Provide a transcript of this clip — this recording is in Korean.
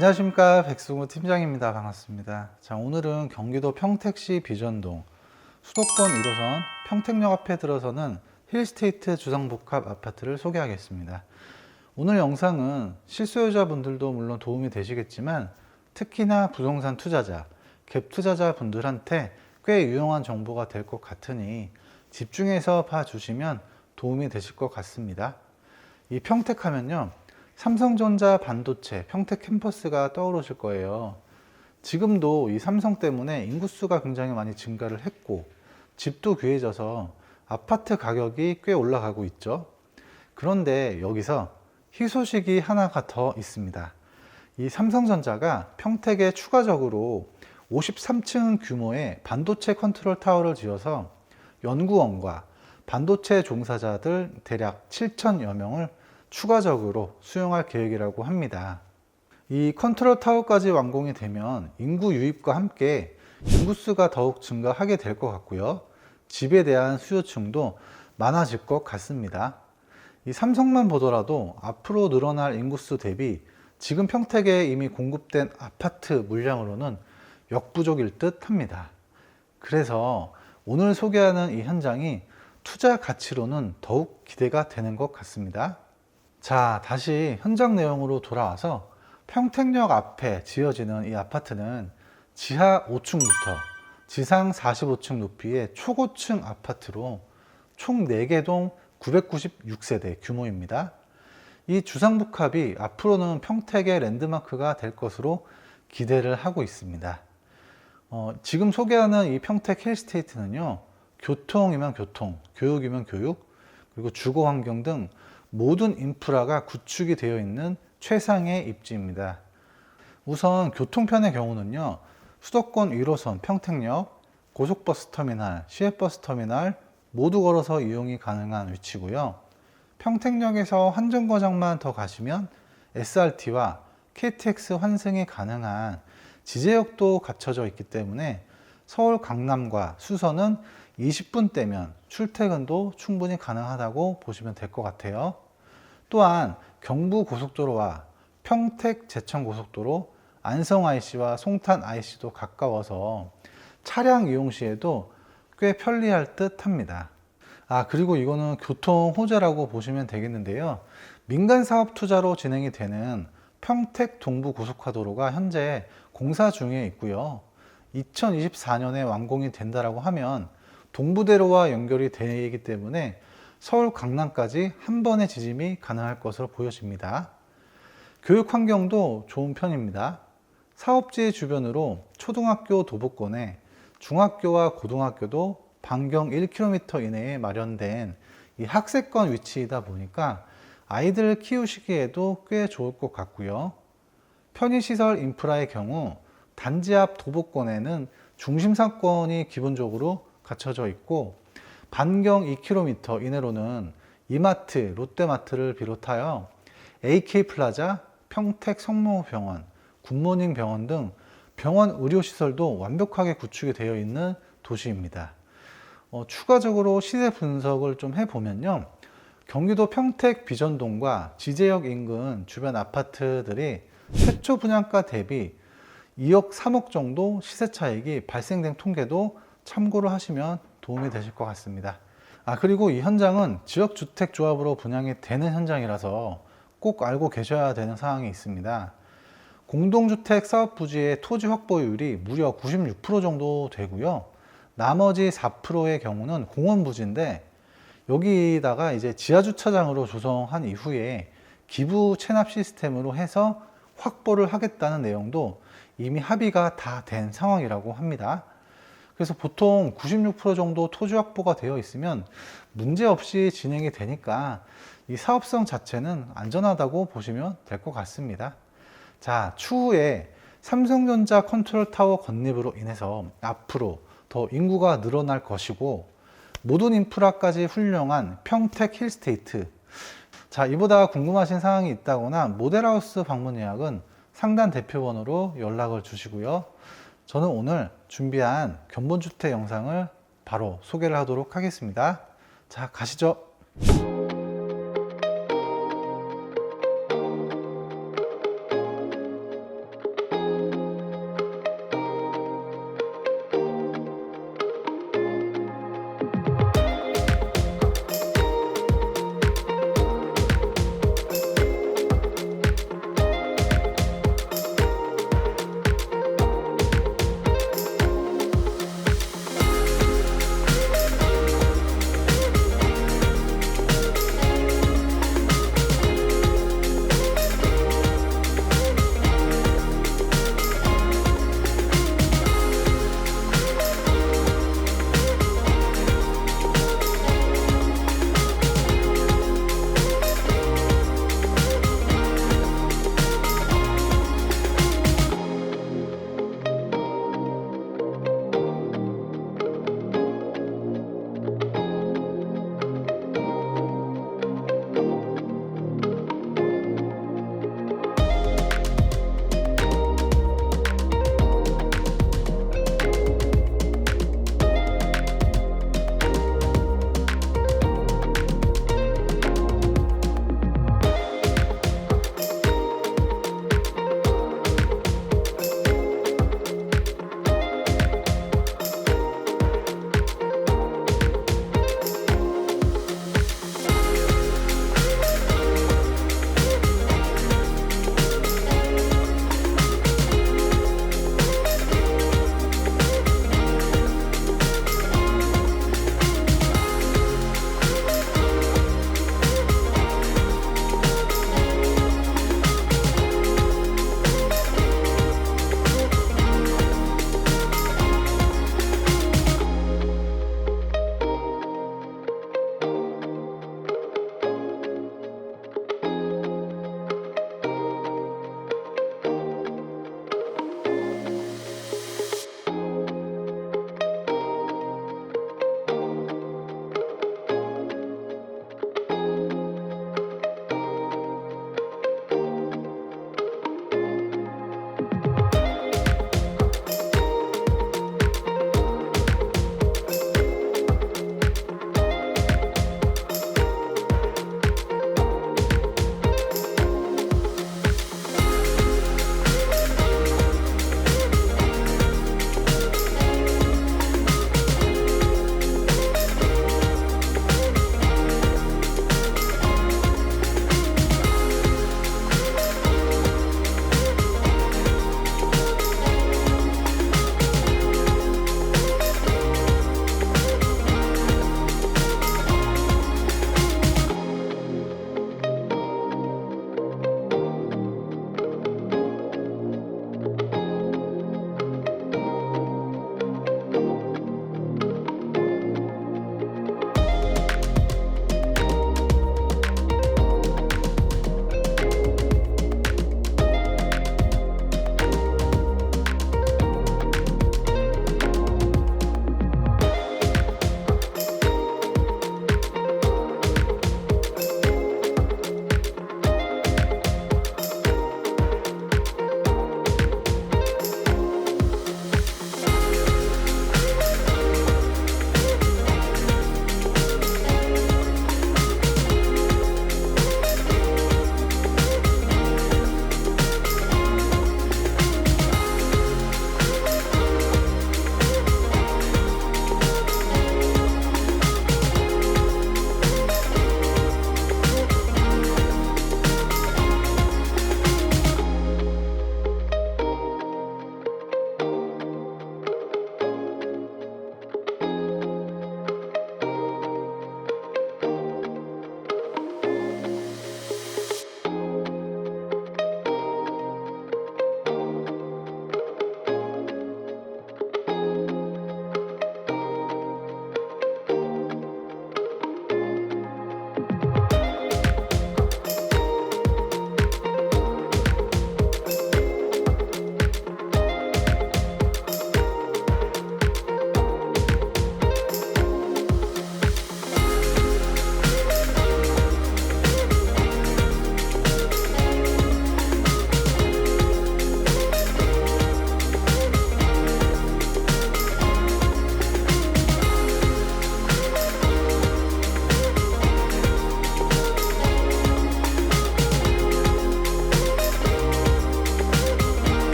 안녕하십니까, 백승우 팀장입니다. 반갑습니다. 자, 오늘은 경기도 평택시 비전동 수도권 1호선 평택역 앞에 들어서는 힐스테이트 주상복합 아파트를 소개하겠습니다. 오늘 영상은 실소유자분들도 물론 도움이 되시겠지만 특히나 부동산 투자자, 갭 투자자 분들한테 꽤 유용한 정보가 될 것 같으니 집중해서 봐주시면 도움이 되실 것 같습니다. 이 평택하면요, 삼성전자 반도체 평택 캠퍼스가 떠오르실 거예요. 지금도 이 삼성 때문에 인구수가 굉장히 많이 증가를 했고 집도 귀해져서 아파트 가격이 꽤 올라가고 있죠. 그런데 여기서 희소식이 하나가 더 있습니다. 이 삼성전자가 평택에 추가적으로 53층 규모의 반도체 컨트롤 타워를 지어서 연구원과 반도체 종사자들 대략 7천여 명을 추가적으로 수용할 계획이라고 합니다. 이 컨트롤 타워까지 완공이 되면 인구 유입과 함께 인구수가 더욱 증가하게 될 것 같고요. 집에 대한 수요층도 많아질 것 같습니다. 이 삼성만 보더라도 앞으로 늘어날 인구수 대비 지금 평택에 이미 공급된 아파트 물량으로는 역부족일 듯 합니다. 그래서 오늘 소개하는 이 현장이 투자 가치로는 더욱 기대가 되는 것 같습니다. 자, 다시 현장 내용으로 돌아와서 평택역 앞에 지어지는 이 아파트는 지하 5층부터 지상 45층 높이의 초고층 아파트로 총 4개 동 996세대 규모입니다. 이 주상복합이 앞으로는 평택의 랜드마크가 될 것으로 기대를 하고 있습니다. 지금 소개하는 이 평택 힐스테이트는요, 교통이면 교통, 교육이면 교육, 그리고 주거 환경 등 모든 인프라가 구축이 되어 있는 최상의 입지입니다. 우선 교통편의 경우는요, 수도권 1호선 평택역, 고속버스 터미널, 시외버스 터미널 모두 걸어서 이용이 가능한 위치고요. 평택역에서 한 정거장만 더 가시면 SRT와 KTX 환승이 가능한 지제역도 갖춰져 있기 때문에 서울 강남과 수서는 20분대면 출퇴근도 충분히 가능하다고 보시면 될 것 같아요. 또한 경부고속도로와 평택 제천고속도로, 안성 IC와 송탄 IC도 가까워서 차량 이용 시에도 꽤 편리할 듯 합니다. 그리고 이거는 교통 호재라고 보시면 되겠는데요. 민간 사업 투자로 진행이 되는 평택 동부고속화도로가 현재 공사 중에 있고요. 2024년에 완공이 된다라고 하면 동부대로와 연결이 되기 때문에 서울 강남까지 한 번의 지짐이 가능할 것으로 보여집니다. 교육 환경도 좋은 편입니다. 사업지 주변으로 초등학교 도보권에 중학교와 고등학교도 반경 1km 이내에 마련된 이 학세권 위치이다 보니까 아이들을 키우시기에도 꽤 좋을 것 같고요. 편의시설 인프라의 경우 단지 앞 도보권에는 중심상권이 기본적으로 갖춰져 있고 반경 2km 이내로는 이마트, 롯데마트를 비롯하여 AK플라자, 평택 성모병원, 굿모닝 병원 등 병원 의료시설도 완벽하게 구축이 되어 있는 도시입니다. 추가적으로 시세 분석을 좀 해보면요, 경기도 평택 비전동과 지제역 인근 주변 아파트들이 최초 분양가 대비 2억, 3억 정도 시세 차익이 발생된 통계도 참고를 하시면 도움이 되실 것 같습니다. 그리고 이 현장은 지역주택조합으로 분양이 되는 현장이라서 꼭 알고 계셔야 되는 사항이 있습니다. 공동주택 사업부지의 토지 확보율이 무려 96% 정도 되고요. 나머지 4%의 경우는 공원부지인데 여기다가 이제 지하주차장으로 조성한 이후에 기부 체납 시스템으로 해서 확보를 하겠다는 내용도 이미 합의가 다 된 상황이라고 합니다. 그래서 보통 96% 정도 토지 확보가 되어 있으면 문제없이 진행이 되니까 이 사업성 자체는 안전하다고 보시면 될 것 같습니다. 자, 추후에 삼성전자 컨트롤 타워 건립으로 인해서 앞으로 더 인구가 늘어날 것이고 모든 인프라까지 훌륭한 평택 힐스테이트. 자, 이보다 궁금하신 사항이 있다거나 모델하우스 방문 예약은 상단 대표번호로 연락을 주시고요. 저는 오늘 준비한 견본주택 영상을 바로 소개를 하도록 하겠습니다. 자, 가시죠.